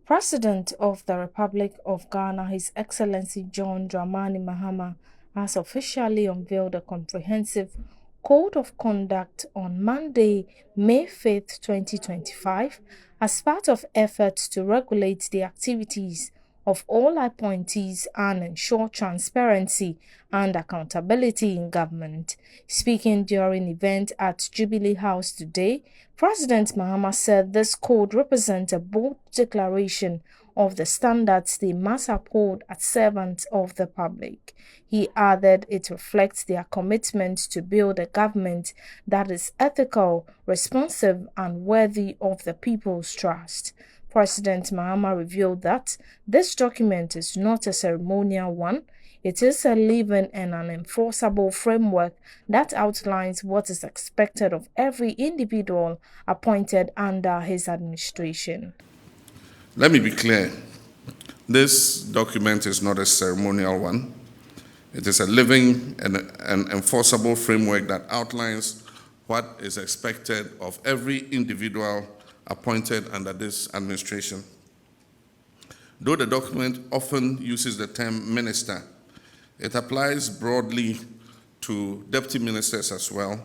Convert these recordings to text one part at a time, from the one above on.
President of the Republic of Ghana, His Excellency John Dramani Mahama, has officially unveiled a comprehensive Code of Conduct on Monday, May 5, 2025, as part of efforts to regulate the activities of all appointees and ensure transparency and accountability in government. Speaking during an event at Jubilee House today, President Mahama said this code represents a bold declaration of the standards they must uphold as servants of the public. He added it reflects their commitment to build a government that is ethical, responsive, and worthy of the people's trust. President Mahama revealed that this document is not a ceremonial one. It is a living and an enforceable framework that outlines what is expected of every individual appointed under his administration. Let me be clear. This document is not a ceremonial one. It is a living and enforceable framework that outlines what is expected of every individual appointed under this administration. Though the document often uses the term minister, it applies broadly to deputy ministers as well,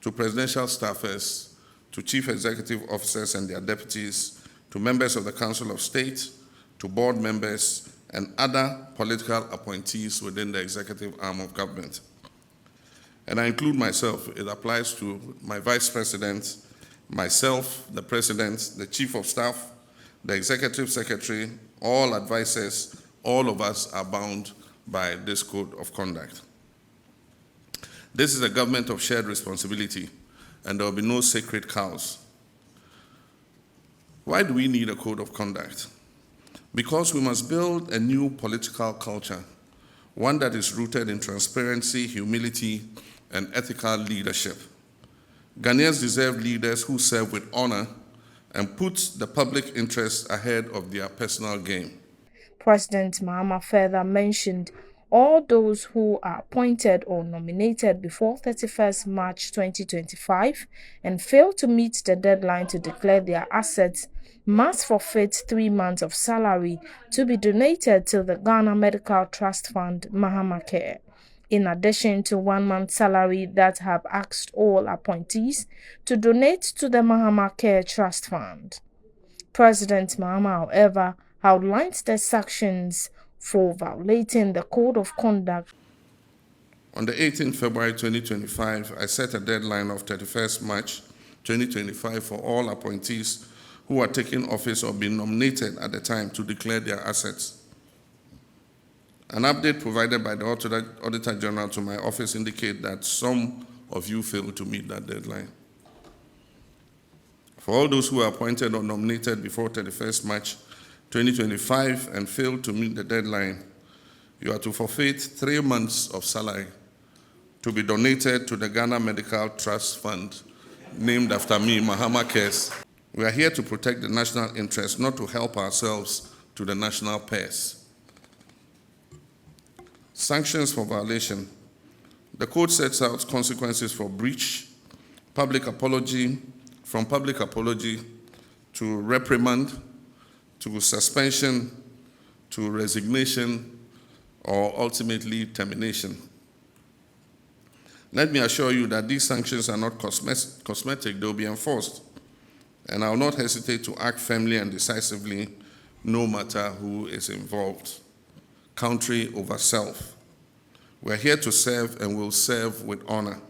to presidential staffers, to chief executive officers and their deputies, to members of the Council of State, to board members, and other political appointees within the executive arm of government. And I include myself. It applies to my vice president, myself, the president, the chief of staff, the executive secretary, all advisors. All of us are bound by this code of conduct. This is a government of shared responsibility, and there will be no sacred cows. Why do we need a code of conduct? Because we must build a new political culture, one that is rooted in transparency, humility, and ethical leadership. Ghanaians deserve leaders who serve with honor and put the public interest ahead of their personal gain. President Mahama further mentioned all those who are appointed or nominated before 31st March 2025 and fail to meet the deadline to declare their assets must forfeit 3 months of salary to be donated to the Ghana Medical Trust Fund Mahama Care, in addition to 1 month's salary that have asked all appointees to donate to the Mahama Care Trust Fund. President Mahama, however, outlined the sanctions for violating the Code of Conduct. On the 18th February 2025, I set a deadline of 31st March 2025 for all appointees who are taking office or being nominated at the time to declare their assets. An update provided by the Auditor General to my office indicates that some of you failed to meet that deadline. For all those who are appointed or nominated before 31st March 2025 and failed to meet the deadline, you are to forfeit 3 months of salary to be donated to the Ghana Medical Trust Fund, named after me, Mahama Cares. We are here to protect the national interest, not to help ourselves to the national purse. Sanctions for violation. The code sets out consequences for breach, public apology, from public apology to reprimand, to suspension, to resignation, or ultimately termination. Let me assure you that these sanctions are not cosmetic, they will be enforced. And I will not hesitate to act firmly and decisively, no matter who is involved. Country over self. We are here to serve and will serve with honor.